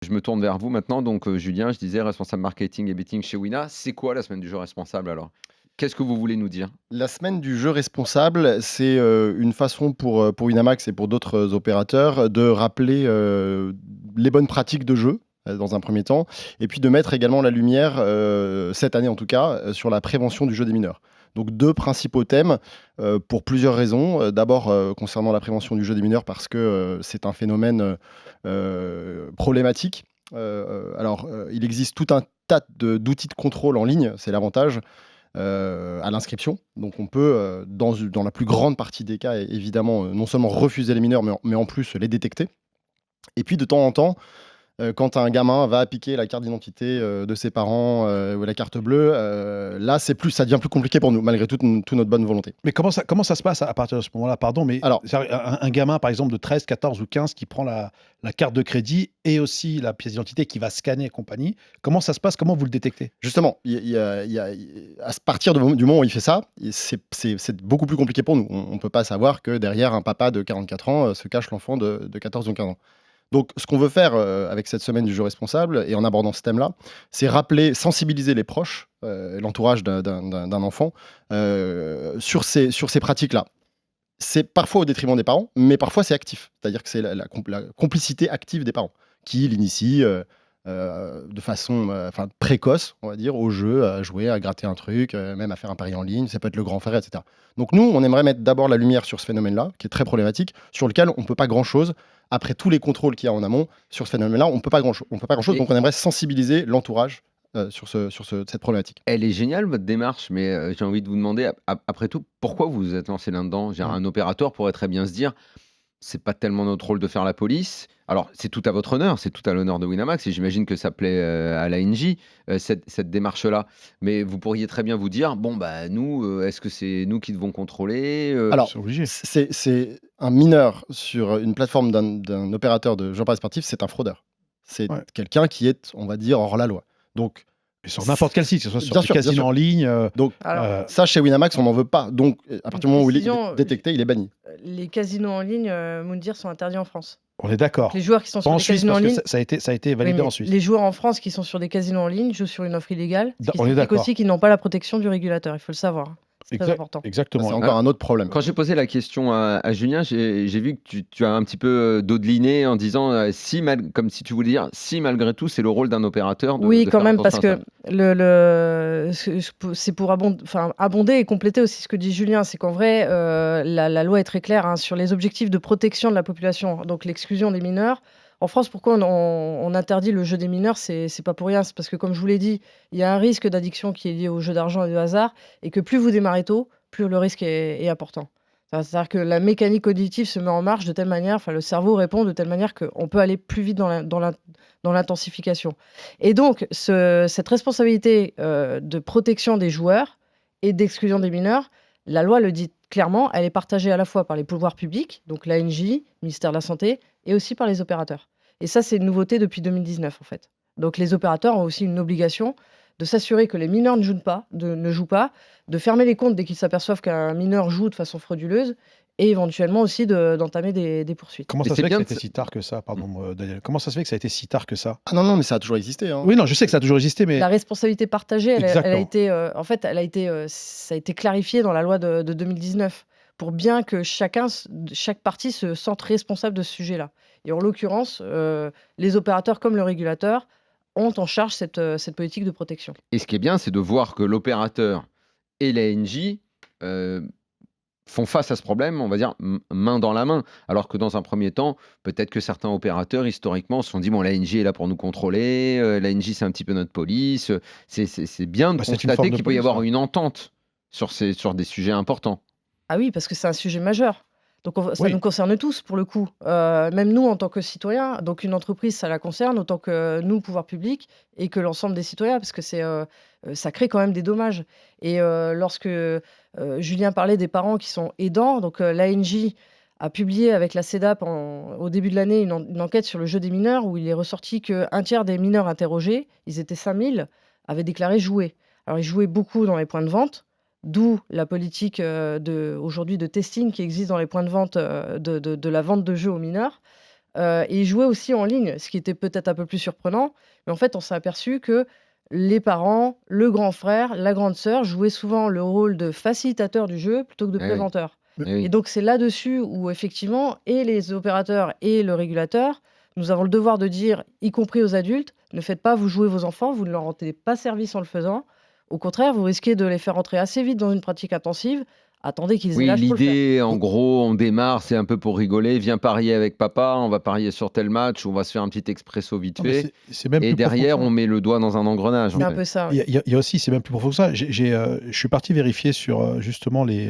Je me tourne vers vous maintenant, donc Julien, je disais responsable marketing et betting chez Wina. C'est quoi la semaine du jeu responsable alors? Qu'est-ce que vous voulez nous dire? La semaine du jeu responsable, c'est, une façon pour Winamax et pour d'autres, opérateurs, de rappeler, les bonnes pratiques de jeu, dans un premier temps et puis de mettre également la lumière, cette année en tout cas, sur la prévention du jeu des mineurs. Donc 2 principaux thèmes, pour plusieurs raisons. D'abord, concernant la prévention du jeu des mineurs parce que, c'est un phénomène, problématique. Il existe tout un tas d'outils de contrôle en ligne, c'est l'avantage, à l'inscription. Donc on peut, dans la plus grande partie des cas, évidemment, non seulement refuser les mineurs, mais en plus les détecter. Et puis de temps en temps, quand un gamin va piquer la carte d'identité, de ses parents, ou la carte bleue, là ça devient plus compliqué pour nous, malgré toute notre bonne volonté. Mais comment ça se passe à partir de ce moment-là? Pardon, mais Alors un gamin, par exemple, de 13, 14 ou 15 qui prend la carte de crédit et aussi la pièce d'identité qui va scanner et compagnie, comment ça se passe? Comment vous le détectez? justement, à partir du moment où il fait ça, c'est beaucoup plus compliqué pour nous. On ne peut pas savoir que derrière un papa de 44 ans, se cache l'enfant de 14 ou 15 ans. Donc, ce qu'on veut faire, avec cette semaine du jeu responsable et en abordant ce thème-là, c'est rappeler, sensibiliser les proches, l'entourage d'un enfant, sur ces pratiques-là. C'est parfois au détriment des parents, mais parfois c'est actif. C'est-à-dire que c'est la complicité active des parents qui l'initient, de façon, précoce, on va dire, au jeu, à jouer, à gratter un truc, même à faire un pari en ligne. Ça peut être le grand frère et cetera. Donc nous, on aimerait mettre d'abord la lumière sur ce phénomène-là, qui est très problématique, sur lequel on ne peut pas grand-chose. Après tous les contrôles qu'il y a en amont, sur ce phénomène-là, on ne peut pas grand-chose, Et donc on aimerait sensibiliser l'entourage, cette problématique. elle est géniale votre démarche, mais j'ai envie de vous demander après tout, pourquoi vous vous êtes lancé là-dedans? Mmh. Un opérateur pourrait très bien se dire: «C'est pas tellement notre rôle de faire la police». Alors c'est tout à votre honneur, c'est tout à l'honneur de Winamax et j'imagine que ça plaît, à l'ANJ, cette démarche-là. Mais vous pourriez très bien vous dire: «Bon, bah, nous, est-ce que c'est nous qui devons contrôler?» Alors, C'est obligé. c'est un mineur sur une plateforme d'un opérateur de jeux paris sportifs, c'est un fraudeur. C'est Ouais. quelqu'un qui est, on va dire, hors la loi. Donc Et sur n'importe quel site, que ce soit sur bien des sûr, bien casinos sûr. en ligne, Donc Alors, ça, chez Winamax, on n'en veut pas. Donc à une partir du moment où il est précision, détecté, il est banni. les casinos en ligne, Moundir, sont interdits en France. on est Donc d'accord. les joueurs qui sont Pas sur en des Suisse casinos en parce que ligne, ça a été oui, validé mais en Suisse. les joueurs en France qui sont sur des casinos en ligne jouent sur une offre illégale, ce qui On est signifique d'accord. aussi qu'ils n'ont pas la protection du régulateur, il faut le savoir. C'est très important. C'est Exactement. encore un autre problème. Quand j'ai posé la question à Julien, j'ai vu que tu as un petit peu, dodeliné en disant, comme si tu voulais dire: «Si malgré tout, c'est le rôle d'un opérateur Oui, de quand faire même, attention parce à ça». que c'est pour abonder et compléter aussi ce que dit Julien. C'est qu'en vrai, la loi est très claire, hein, sur les objectifs de protection de la population, donc l'exclusion des mineurs. En France, pourquoi on interdit le jeu des mineurs? C'est pas pour rien. C'est parce que, comme je vous l'ai dit, il y a un risque d'addiction qui est lié au jeu d'argent et de hasard, et que plus vous démarrez tôt, plus le risque est important. C'est-à-dire que la mécanique cognitive se met en marche de telle manière, enfin le cerveau répond de telle manière qu'on peut aller plus vite dans l'intensification. Et donc cette responsabilité, de protection des joueurs et d'exclusion des mineurs, la loi le dit clairement, elle est partagée à la fois par les pouvoirs publics, donc l'ANJ, ministère de la santé, et aussi par les opérateurs. Et ça, c'est une nouveauté depuis 2019 en fait. Donc les opérateurs ont aussi une obligation de s'assurer que les mineurs ne jouent pas, de fermer les comptes dès qu'ils s'aperçoivent qu'un mineur joue de façon frauduleuse, et éventuellement aussi d'entamer des poursuites. Comment Mais ça se c'est fait que bien ça a de été se si tard que ça? Pardon, Daniel. Comment ça se fait que ça a été si tard que ça? Ah non, non, mais ça a toujours existé, hein. Oui, non, je sais que ça a toujours existé, mais La responsabilité partagée, elle a Exactement. été, en fait, ça a été clarifié dans la loi de 2019 pour bien que chaque partie se sente responsable de ce sujet-là. Et en l'occurrence, les opérateurs comme le régulateur ont en charge cette politique de protection. Et ce qui est bien, c'est de voir que l'opérateur et l'ANJ, font face à ce problème, on va dire, main dans la main. Alors que dans un premier temps, peut-être que certains opérateurs, historiquement, se sont dit: «Bon, l'ANJ est là pour nous contrôler, l'ANJ, c'est un petit peu notre police». C'est bien de Bah, c'est une constater forme de qu'il peut y police, avoir ouais. une entente sur des sujets importants. Ah oui, parce que c'est un sujet majeur. Donc ça Oui. nous concerne tous pour le coup, même nous en tant que citoyens. Donc une entreprise, ça la concerne autant que nous, pouvoir public, et que l'ensemble des citoyens, parce que ça crée quand même des dommages. Et lorsque, Julien parlait des parents qui sont aidants, donc l'ANJ a publié avec la CEDAP au début de l'année une enquête sur le jeu des mineurs, où il est ressorti qu'un tiers des mineurs interrogés, ils étaient 5000, avaient déclaré jouer. Alors ils jouaient beaucoup dans les points de vente. D'où la politique, aujourd'hui de testing qui existe dans les points de vente, de la vente de jeux aux mineurs. et ils jouaient aussi en ligne, ce qui était peut-être un peu plus surprenant. Mais en fait, on s'est aperçu que les parents, le grand frère, la grande sœur jouaient souvent le rôle de facilitateur du jeu plutôt que de Eh oui, préventeur. eh Et oui. donc, c'est là-dessus où effectivement, et les opérateurs et le régulateur, nous avons le devoir de dire, y compris aux adultes, ne faites pas vous jouer vos enfants, vous ne leur rendez pas service en le faisant. Au contraire, vous risquez de les faire entrer assez vite dans une pratique intensive. Attendez qu'ils aient Oui, l'âge pour le faire. l'idée, en Vous- gros, on démarre, c'est un peu pour rigoler. Viens parier avec papa, on va parier sur tel match, on va se faire un petit expresso vite Non, mais fait. c'est même Et plus profond que derrière, ça. on met le doigt dans un engrenage, en C'est un Mais peu fait. ça, il y oui. a, il y a- il y a aussi, c'est même plus profond que ça. Je suis parti vérifier sur justement les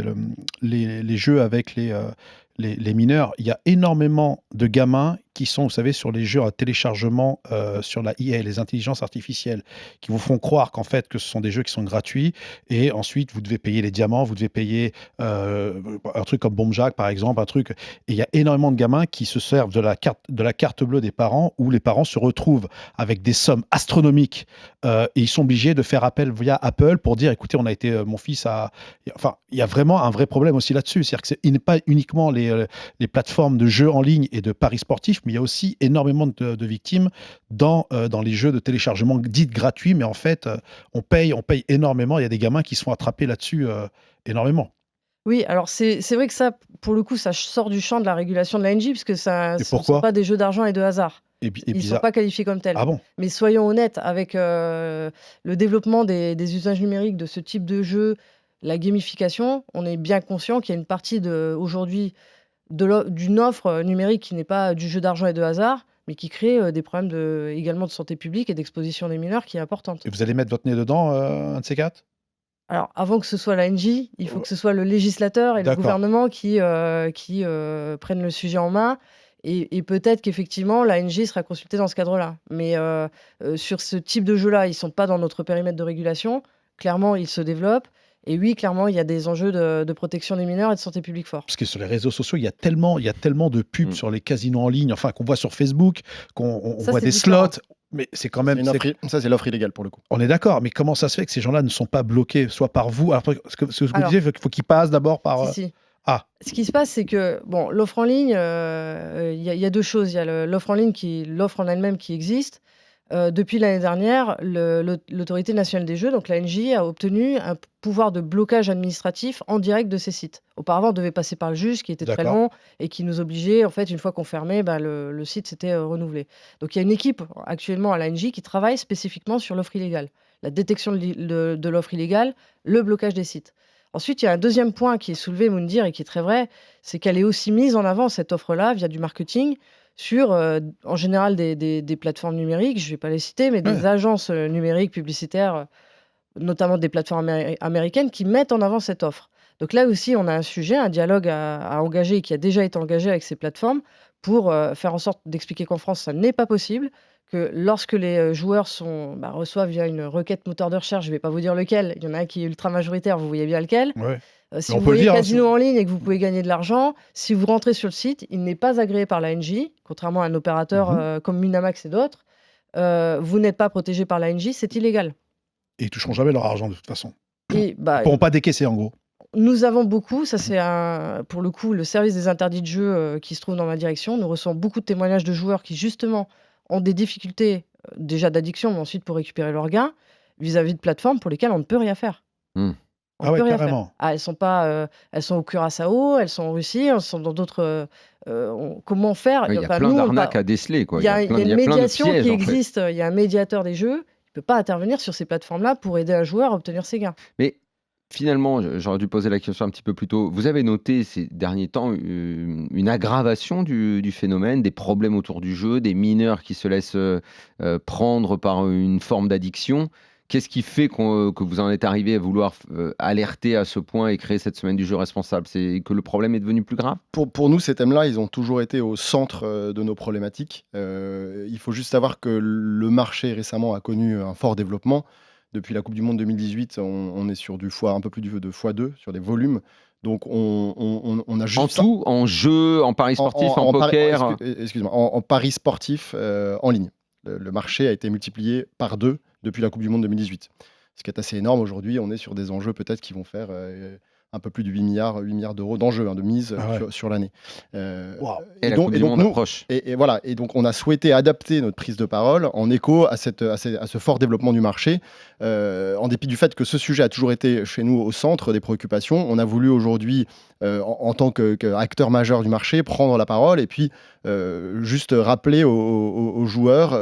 jeux avec les mineurs. Il y a énormément de gamins qui sont, vous savez, sur les jeux à téléchargement sur la IA, les intelligences artificielles, qui vous font croire qu'en fait, que ce sont des jeux qui sont gratuits. Et ensuite, vous devez payer les diamants, vous devez payer un truc comme Bomb Jack, par exemple, un truc. Et il y a énormément de gamins qui se servent de la carte bleue des parents, où les parents se retrouvent avec des sommes astronomiques et ils sont obligés de faire appel via Apple pour dire, écoutez, on a été, mon fils a... Enfin, il y a vraiment un vrai problème aussi là-dessus. C'est-à-dire que il n'est pas uniquement les plateformes de jeux en ligne et de paris sportifs, mais il y a aussi énormément de victimes dans les jeux de téléchargement dits gratuits, mais en fait, on paye énormément. Il y a des gamins qui sont attrapés là-dessus énormément. Oui, alors c'est vrai que ça, pour le coup, ça sort du champ de la régulation de l'ANJ, puisque Et ce ne sont pourquoi? pas des jeux d'argent et de hasard. Et Ils ne sont bizarre. pas qualifiés comme tels. Ah bon? Mais soyons honnêtes, avec le développement des usages numériques de ce type de jeu, la gamification, on est bien conscient qu'il y a une partie aujourd'hui d'une offre numérique qui n'est pas du jeu d'argent et de hasard, mais qui crée des problèmes également de santé publique et d'exposition des mineurs qui est importante. Et vous allez mettre votre nez dedans, un de ces quatre? Alors, avant que ce soit l'ANJ, il faut Oh, que ce soit le législateur et le d'accord. gouvernement qui prennent le sujet en main. Et peut-être qu'effectivement, l'ANJ sera consultée dans ce cadre-là. Mais sur ce type de jeu-là, ils ne sont pas dans notre périmètre de régulation. Clairement, ils se développent. Et oui, clairement, il y a des enjeux de protection des mineurs et de santé publique forts. Parce que sur les réseaux sociaux, il y a tellement de pubs Mm. sur les casinos en ligne, enfin qu'on voit sur Facebook, qu'on Ça, voit c'est des différent. slots, mais c'est quand C'est même, une ça, c'est l'offre illégale pour le coup. on est d'accord, mais comment ça se fait que ces gens-là ne sont pas bloqués, soit par vous, alors, ce que vous Alors, disiez, il faut qu'ils passent d'abord par... si, si. Ah, Ce qui se passe, c'est que bon, l'offre en ligne, il y a deux choses. Il y a l'offre en ligne, l'offre en elle-même qui existe. Depuis l'année dernière, l'Autorité nationale des jeux, donc l'ANJ, a obtenu un pouvoir de blocage administratif en direct de ces sites. Auparavant, on devait passer par le juge, qui était très d'accord. long et qui nous obligeait, en fait, une fois qu'on fermait, le site s'était renouvelé. Donc il y a une équipe actuellement à l'ANJ qui travaille spécifiquement sur l'offre illégale, la détection de l'offre illégale, le blocage des sites. Ensuite, il y a un deuxième point qui est soulevé, Moundir, et qui est très vrai, c'est qu'elle est aussi mise en avant, cette offre-là, via du marketing, sur, en général, des plateformes numériques, je ne vais pas les citer, mais des Ouais. agences numériques publicitaires, notamment des plateformes américaines, qui mettent en avant cette offre. Donc là aussi, on a un sujet, un dialogue à engager et qui a déjà été engagé avec ces plateformes pour faire en sorte d'expliquer qu'en France, ça n'est pas possible, que lorsque les joueurs reçoivent via une requête moteur de recherche, je ne vais pas vous dire lequel, il y en a un qui est ultra majoritaire, vous voyez bien lequel. Ouais. Si Mais on vous peut le voyez dire, hein, casino en ligne et que vous pouvez gagner de l'argent, si vous rentrez sur le site, il n'est pas agréé par l'ANJ, contrairement à un opérateur Mhm. comme Winamax et d'autres. Vous n'êtes pas protégé par l'ANJ, c'est illégal. Et ils toucheront jamais leur argent de toute façon. Et Ils pourront pas décaisser en gros. nous avons beaucoup, ça c'est pour le coup le service des interdits de jeu qui se trouve dans ma direction. Nous recevons beaucoup de témoignages de joueurs qui justement ont des difficultés déjà d'addiction, mais ensuite pour récupérer leurs gains vis-à-vis de plateformes pour lesquelles on ne peut rien faire. Mm. On Ah ne ouais, peut rien faire. carrément. Ah, elles sont pas, elles sont au Curaçao, elles sont en Russie, elles sont dans d'autres. Comment faire? Oui, il y a Enfin, plein nous, d'arnaques à déceler, quoi. il y a Il y une a plein de médiation pièges, qui en fait. existe. Il y a un médiateur des jeux. Il ne peut pas intervenir sur ces plateformes-là pour aider un joueur à obtenir ses gains. Mais finalement, j'aurais dû poser la question un petit peu plus tôt. Vous avez noté ces derniers temps une aggravation du phénomène, des problèmes autour du jeu, des mineurs qui se laissent prendre par une forme d'addiction. Qu'est-ce qui fait que vous en êtes arrivé à vouloir alerter à ce point et créer cette semaine du jeu responsable? C'est que le problème est devenu plus grave? Pour nous, ces thèmes-là, ils ont toujours été au centre de nos problématiques. Il faut juste savoir que le marché récemment a connu un fort développement. Depuis la Coupe du Monde 2018, on est sur un peu plus de x2 sur des volumes. Donc on a En juste tout, en jeu, en paris sportif, en poker. excuse-moi, en paris sportif en ligne. Le marché a été multiplié par 2 depuis la Coupe du Monde 2018. Ce qui est assez énorme aujourd'hui. On est sur des enjeux peut-être qui vont faire un peu plus de 8 milliards d'euros d'enjeux, de mise Ah ouais. sur l'année. Waouh. Et Et la donc, Coupe et du donc Monde nous, approche. et voilà. Et donc, on a souhaité adapter notre prise de parole en écho à ce fort développement du marché. En dépit du fait que ce sujet a toujours été chez nous au centre des préoccupations, on a voulu aujourd'hui, en tant qu'acteur majeur du marché, prendre la parole et puis juste rappeler aux joueurs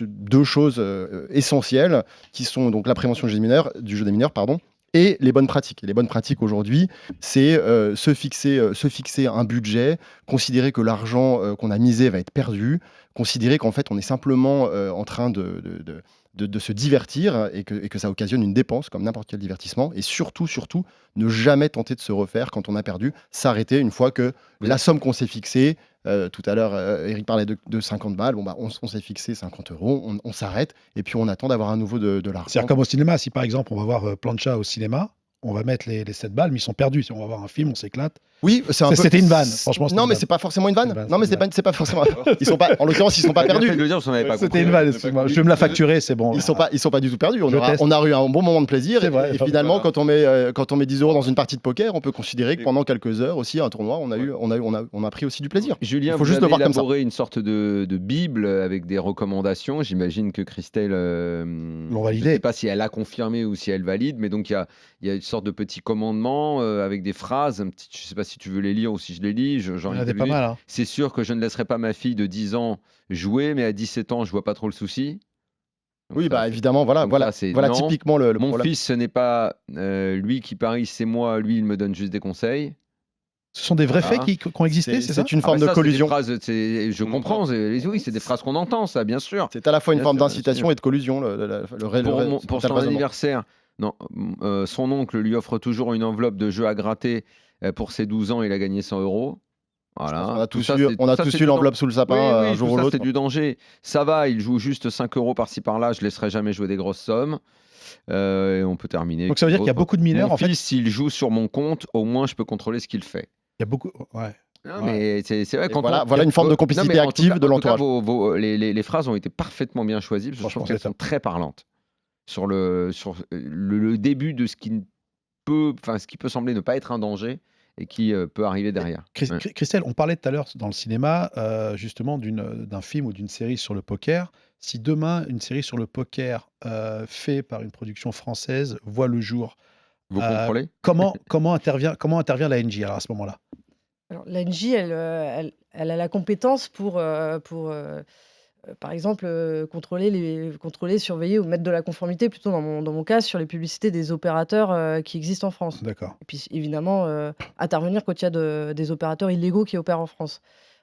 deux choses essentielles qui sont donc la prévention du jeu des mineurs, pardon, et les bonnes pratiques. Et les bonnes pratiques aujourd'hui, c'est se fixer un budget, considérer que l'argent qu'on a misé va être perdu, considérer qu'en fait on est simplement en train de se divertir et que ça occasionne une dépense comme n'importe quel divertissement. Et surtout, ne jamais tenter de se refaire quand on a perdu, s'arrêter une fois que la somme qu'on s'est fixée, tout à l'heure, Eric parlait de 50 balles, bon, bah, on s'est fixé 50 euros, on s'arrête et puis on attend d'avoir à nouveau de l'argent. C'est-à-dire comme au cinéma, si par exemple on va voir Plancha au cinéma, on va mettre les 7 balles, mais ils sont perdus. Si on va voir un film, on s'éclate. Oui, C'était une vanne, franchement. Non, mais c'est pas forcément une vanne. Non, mais c'est pas forcément. Ils sont pas. En l'occurrence, ils sont pas perdus. C'était une vanne. Excuse-moi. Je vais me la facturer, c'est bon. Ils sont pas du tout perdus. On a eu un bon moment de plaisir. Vrai, et finalement, quand on met 10 euros dans une partie de poker, on peut considérer que pendant quelques heures aussi, un tournoi, on a pris aussi du plaisir. Julien, faut juste le voir comme ça. Élaboré une sorte de bible avec des recommandations. J'imagine que Christelle l'ont validé. Je ne sais pas si elle a confirmé ou si elle valide, mais donc il y a une sorte de petit commandement avec des phrases. Je ne sais pas si tu veux les lire ou si je les lis. Il y en a pas mal. Hein. C'est sûr que je ne laisserai pas ma fille de 10 ans jouer, mais à 17 ans, je vois pas trop le souci. Donc oui, bah évidemment, voilà typiquement le Mon problème. fils, ce n'est pas lui qui parie, c'est moi. Lui, il me donne juste des conseils. Ce sont des vrais faits qui ont existé, c'est ça? C'est une forme de collusion. Je comprends, oui, c'est des phrases qu'on entend, ça, bien sûr. C'est à la fois une forme d'incitation et de collusion. Pour son anniversaire, son oncle lui offre toujours une enveloppe de jeux à gratter. Pour ses 12 ans, il a gagné 100 euros. Voilà. On a tous eu l'enveloppe sous le sapin un jour ou l'autre. C'est du danger. Ça va, il joue juste 5 euros par-ci par-là. Je ne laisserai jamais jouer des grosses sommes. Et on peut terminer. Donc ça veut dire qu'il y a beaucoup de mineurs. Mon fils, s'il joue sur mon compte, au moins je peux contrôler ce qu'il fait. Il y a beaucoup. Ouais. Non, mais c'est vrai. Voilà une forme de complicité active de l'entourage. Les phrases ont été parfaitement bien choisies. Parce que je trouve qu'elles sont très parlantes sur le début de ce qui peut sembler ne pas être un danger et qui peut arriver derrière. Christelle, on parlait tout à l'heure dans le cinéma justement d'un film ou d'une série sur le poker. Si demain, une série sur le poker faite par une production française voit le jour, vous contrôlez comment intervient la NJ alors, à ce moment-là? Alors, la NJ, elle a la compétence pour par exemple, contrôler, surveiller ou mettre de la conformité, plutôt dans mon cas, sur les publicités des opérateurs qui existent en France. D'accord. Et puis évidemment, intervenir quand il y a des opérateurs illégaux qui opèrent en France.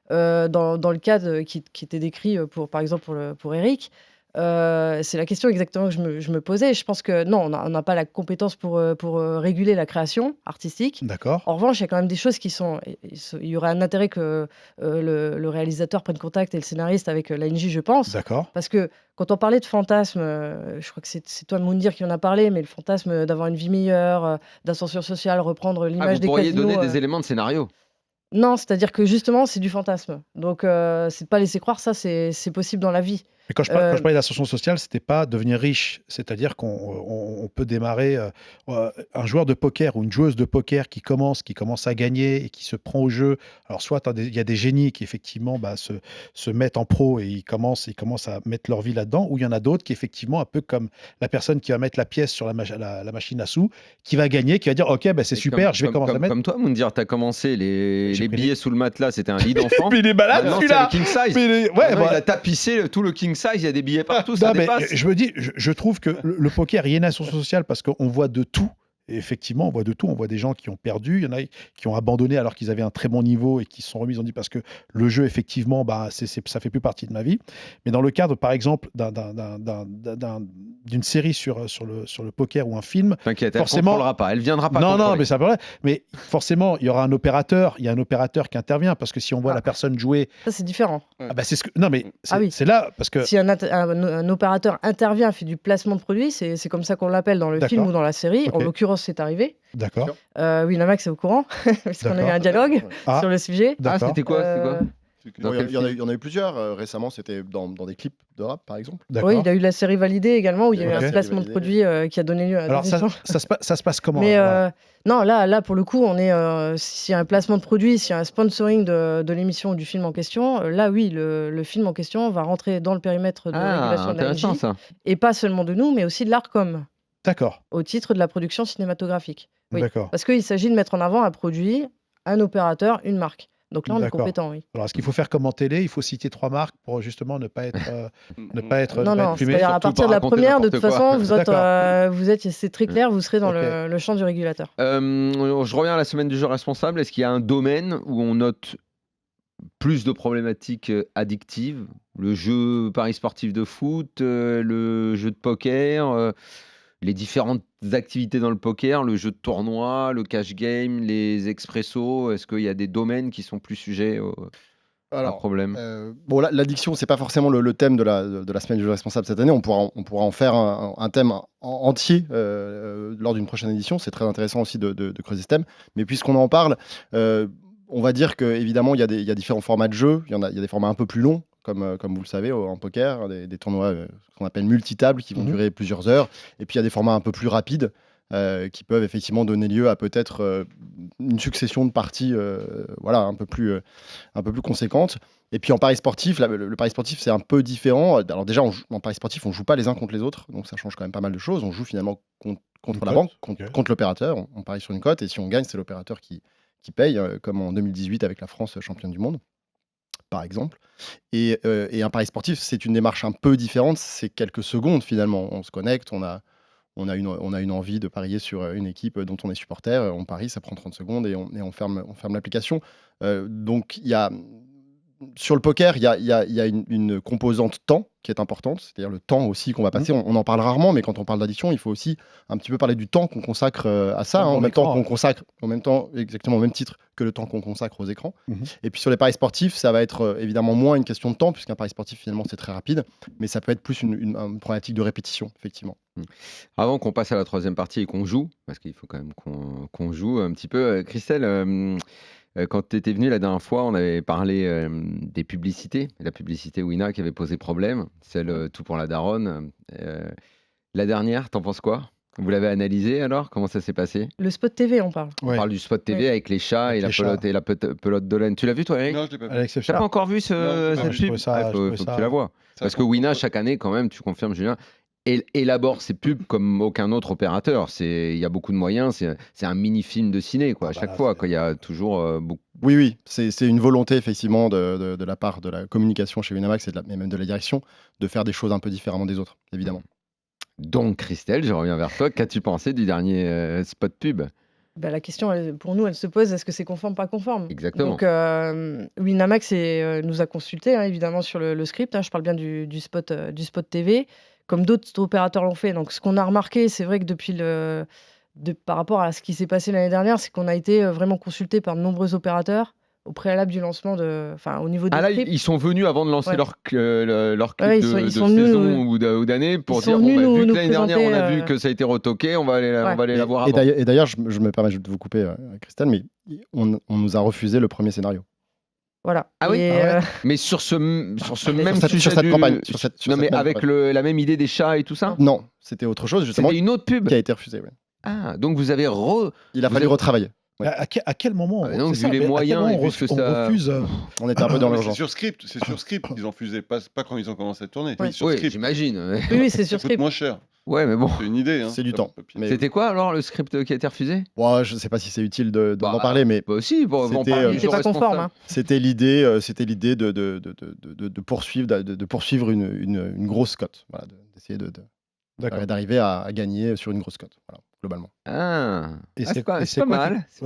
Dans le cas qui était décrit par exemple pour Eric, c'est la question exactement que je me posais. Je pense que non, on n'a pas la compétence pour réguler la création artistique. D'accord. En revanche, il y a quand même des choses qui sont. Il y aurait un intérêt que le réalisateur prenne contact et le scénariste avec l'ANJ, je pense. D'accord. Parce que quand on parlait de fantasme, je crois que c'est toi, Moundir, qui en a parlé, mais le fantasme d'avoir une vie meilleure, d'ascension sociale, reprendre l'image des casinos. Vous pourriez donner des éléments de scénario. Non, c'est-à-dire que justement, c'est du fantasme. Donc, c'est de pas laisser croire ça, c'est possible dans la vie. Mais quand je parlais d'ascension sociale, c'était pas devenir riche. C'est-à-dire qu'on peut démarrer un joueur de poker ou une joueuse de poker qui commence à gagner et qui se prend au jeu. Alors, soit il y a des génies qui, effectivement, se mettent en pro et ils commencent à mettre leur vie là-dedans, ou il y en a d'autres qui, effectivement, un peu comme la personne qui va mettre la pièce sur la machine à sous, qui va gagner, qui va dire « Ok, c'est super, je vais commencer à mettre… » Comme toi, Moundir, tu as commencé les billets sous le matelas, c'était un lit d'enfant. Mais il est malade, celui-là. C'est le king size. Il a tapissé tout le king size, il y a des billets partout, ça dépasse. Je me dis, je trouve que le poker, il y a une ascension sociale parce qu'on voit de tout. Et effectivement, on voit de tout. On voit des gens qui ont perdu, il y en a qui ont abandonné alors qu'ils avaient un très bon niveau et qui se sont remis, ils ont dit parce que le jeu, effectivement, ça fait plus partie de ma vie. Mais dans le cadre, par exemple, d'une série sur le poker ou un film, t'inquiète, forcément, elle ne contrôlera pas, elle viendra pas contrôler. Non, mais ça pourrait. Mais forcément, il y aura un opérateur. Il y a un opérateur qui intervient parce que si on voit la personne jouer, ça c'est différent. C'est ce que. Non, mais c'est là parce que si un opérateur intervient, fait du placement de produits, c'est comme ça qu'on l'appelle dans le film ou dans la série. Okay. En l'occurrence, c'est arrivé. D'accord. Winamax est au courant, parce qu'on a eu un dialogue sur le sujet. C'était quoi Dans Bon, quel il y en a eu plusieurs. Récemment, c'était dans des clips de rap, par exemple. Oui, D'accord. il a eu la série validée également, où il y a eu Ok. un série placement de validée. produit qui a donné lieu à Alors des ça, échanges. ça se passe comment? Mais alors, voilà. non, là, pour le coup, on est s'il y a un placement de produit, s'il y a un sponsoring de l'émission ou du film en question, là, oui, le film en question va rentrer dans le périmètre de Ah, régulation de intéressant l'ANJ, ça. et pas seulement de nous, mais aussi de l'ARCOM, D'accord, au titre de la production cinématographique. Oui, d'accord, parce qu'il s'agit de mettre en avant un produit, un opérateur, une marque. Donc là, on est d'accord. compétent, oui. Alors, est-ce qu'il faut faire comme en télé? Il faut citer 3 marques pour justement ne pas être, ne pas être Non, plumé? c'est-à-dire à Surtout partir pas de la raconter première, de toute n'importe quoi. façon, vous êtes, c'est très Mm. clair, vous serez dans Ok. le champ du régulateur. Je reviens à la semaine du jeu responsable. Est-ce qu'il y a un domaine où on note plus de problématiques addictives? Le jeu paris sportif de foot, le jeu de poker, les différentes activités dans le poker, le jeu de tournoi, le cash game, les expressos. Est-ce qu'il y a des domaines qui sont plus sujets à Alors, problème? bon, l'addiction, c'est pas forcément le thème de la semaine du jeu responsable cette année. On pourra en faire un thème entier lors d'une prochaine édition. C'est très intéressant aussi de creuser ce thème. Mais puisqu'on en parle, on va dire qu'évidemment, il y a différents formats de jeux. Il y a des formats un peu plus longs, comme vous le savez, en poker, des tournois qu'on appelle multitables, qui vont Mhm. durer plusieurs heures. Et puis, il y a des formats un peu plus rapides. Qui peuvent effectivement donner lieu à peut-être une succession de parties voilà, un peu plus conséquente. Et puis en paris sportif, le paris sportif, c'est un peu différent. Alors déjà, en paris sportif, on ne joue pas les uns contre les autres, donc ça change quand même pas mal de choses. On joue finalement contre Une la cote, banque, ok. contre l'opérateur. On parie sur une cote, et si on gagne, c'est l'opérateur qui paye, comme en 2018 avec la France championne du monde, par exemple. Et un pari sportif, c'est une démarche un peu différente. C'est quelques secondes finalement. On se connecte, on a une envie de parier sur une équipe dont on est supporter, on parie, ça prend 30 secondes et on ferme l'application. Donc sur le poker, il y a une composante temps qui est importante, c'est-à-dire le temps aussi qu'on va passer. On en parle rarement, mais quand on parle d'addiction, il faut aussi un petit peu parler du temps qu'on consacre à ça, Devant en même temps l'écran, qu'on ouais. consacre, en même temps, exactement au même titre que le temps qu'on consacre aux écrans. Mhm. Et puis sur les paris sportifs, ça va être évidemment moins une question de temps, puisqu'un pari sportif finalement c'est très rapide, mais ça peut être plus une problématique de répétition, effectivement. Avant qu'on passe à la troisième partie et qu'on joue, parce qu'il faut quand même qu'on joue un petit peu, Christelle, quand tu étais venue la dernière fois, on avait parlé des publicités, la publicité Wina qui avait posé problème, celle Tout pour la daronne. La dernière, t'en penses quoi? Vous l'avez analysée alors? Comment ça s'est passé? Le spot TV, on parle. On Ouais. parle du spot TV Oui. avec les chats Avec et la les chats. pelote, pelote de laine. Tu l'as vu toi, Eric? Non, je l'ai pas vu. Alex T'as Fischer. pas encore vu Non, j'ai pas cette vu. Je pub? trouvais ça- Ah, je faut trouvais que ça- tu la vois. Ça Parce que prend Wina, trop de- chaque année, quand même, tu confirmes, Julien, élabore ses pubs comme aucun autre opérateur. Il y a beaucoup de moyens, c'est un mini-film de ciné, quoi, Ah à bah chaque là, fois. c'est- Quoi. Il y a toujours beaucoup. Oui, c'est une volonté effectivement de la part de la communication chez Winamax et même de la direction de faire des choses un peu différemment des autres, évidemment. Donc, Christelle, je reviens vers toi. Qu'as-tu pensé du dernier spot pub? Bah, la question, pour nous, elle se pose, est-ce que c'est conforme, pas conforme? Exactement. Donc, Winamax nous a consulté, hein, évidemment, sur le script. Hein, je parle bien du spot TV, comme d'autres opérateurs l'ont fait. Donc, ce qu'on a remarqué, c'est vrai que par rapport à ce qui s'est passé l'année dernière, c'est qu'on a été vraiment consulté par de nombreux opérateurs au préalable du lancement au niveau des Ah là, scripts. ils sont venus avant de lancer Ouais. leur clip Ouais, de ils sont venus saison ou d'année pour sont dire bon, venus bah, vu nous que l'année dernière on a présenter, vu que ça a été retoqué, on va aller Ouais. la voir Et avant. d'ailleurs, je me permets de vous couper, Christelle, mais on nous a refusé le premier scénario. Voilà. Ah oui? Et, Ah ouais. Mais sur ce même Sur sujet cette campagne. Sur non cette mais même avec campagne. la même idée des chats et tout ça? Non, c'était autre chose, justement, C'était une autre pub? qui a été refusé. Ouais. Ah, donc vous avez Il a Vous fallu êtes- retravailler. Ouais. À quel moment Ah, donc, c'est ça, vu les mais à quel moyens moment et on vu ce que on ça- refuse On était un peu dans Mais c'est l'urgence. sur script, ils en fusaient pas quand ils ont commencé à tourner. Ouais. Sur Oui, script, j'imagine. oui, c'est ça sur coûte script. moins cher. Ouais, mais bon. C'est une idée. Hein, C'est du comme temps. papier. Mais C'était quoi alors le script qui a été refusé? ouais, je ne sais pas si c'est utile d'en Bah, parler, mais Bah aussi, pour C'était, parler du C'est jeu pas conforme. responsable. Hein. c'était l'idée de poursuivre une grosse cote. Voilà, d'essayer D'accord. d'arriver à gagner sur une grosse cote, voilà, globalement. Ah, Et c'est pas quoi mal. qui- C'est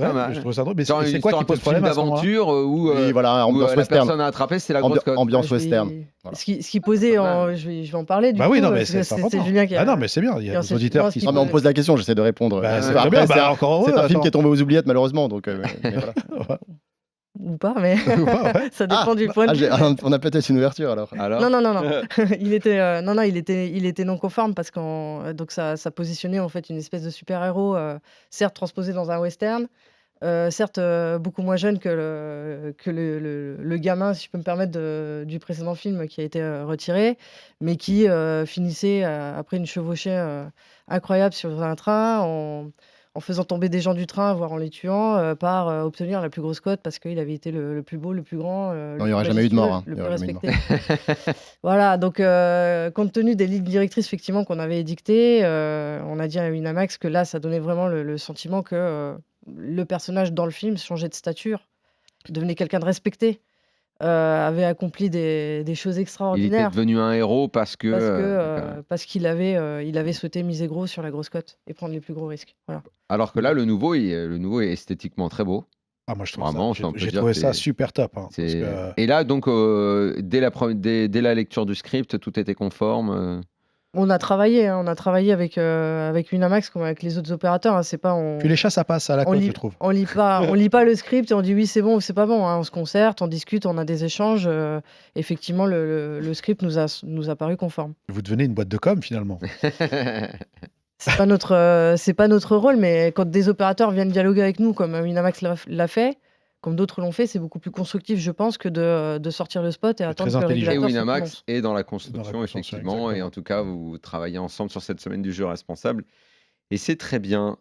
pas ouais, mal. je trouve ça drôle. Mais Genre c'est une quoi qui sorte pose de film problème à ce moment-là? d'aventure où, Oui, voilà, où, ambiance la western. personne à attraper, c'est la grosse cote. Ambiance Je vais- western. Voilà. Ce qui posait, Pas mal. je vais en parler du Bah coup, oui, non, mais parce que c'est important. c'est Julien qui a. Ah non, mais c'est bien. Il y a Non, des c'est- auditeurs non, qui ce qui Non, mais on me pose la question, j'essaie de répondre. Bah, c'est très bien, c'est bah, un, encore heureux, c'est un film attends. qui est tombé aux oubliettes, malheureusement. Donc, mais voilà. Ou pas, mais Ouais. ça dépend du point de vue. On a peut-être une ouverture alors. Alors, Non. il était non conforme parce que donc ça positionnait en fait une espèce de super-héros, certes transposé dans un western, certes, beaucoup moins jeune que le gamin, si je peux me permettre, du précédent film qui a été, retiré, mais qui, finissait, après une chevauchée, incroyable sur un train en faisant tomber des gens du train, voire en les tuant, par, obtenir la plus grosse cote parce qu'il avait été le plus beau, le plus grand, Non, il le n'y plus aura jamais eu de majestueux, mort. Hein. le Il y plus aura jamais eu de mort. respecté. Voilà, donc compte tenu des lignes directrices effectivement qu'on avait édictées, on a dit à Winamax que là, ça donnait vraiment le sentiment que, le personnage dans le film changeait de stature, devenait quelqu'un de respecté, avait accompli des choses Il était extraordinaires devenu un héros parce que, parce qu'il avait souhaité miser gros sur la grosse cote et prendre les plus gros risques. Voilà. alors que là, le nouveau est esthétiquement très beau. Ah, moi, je trouve ça, Vraiment, ça, on peut j'ai dire trouvé que ça super top. Hein, parce c'est... que Et là, donc, dès la lecture du script, tout était conforme. On a travaillé avec Winamax comme avec les autres opérateurs, hein, c'est pas puis les chats, ça passe à la on cote, je lit trouve. on lit pas le script et on dit: «Oui, c'est bon» ou «C'est pas bon», hein. On se concerte, on discute, on a des échanges, effectivement le script nous a paru conforme. Vous devenez une boîte de com, finalement. C'est pas notre rôle, mais quand des opérateurs viennent dialoguer avec nous comme Winamax l'a fait, comme d'autres l'ont fait, c'est beaucoup plus constructif, je pense, que de sortir le spot et C'est attendre très que le intelligent. Et régulateur se Winamax prononce. est dans la Dans la construction, construction, effectivement. Et exactement. en tout cas, vous travaillez ensemble sur cette semaine du jeu responsable. Et c'est très bien.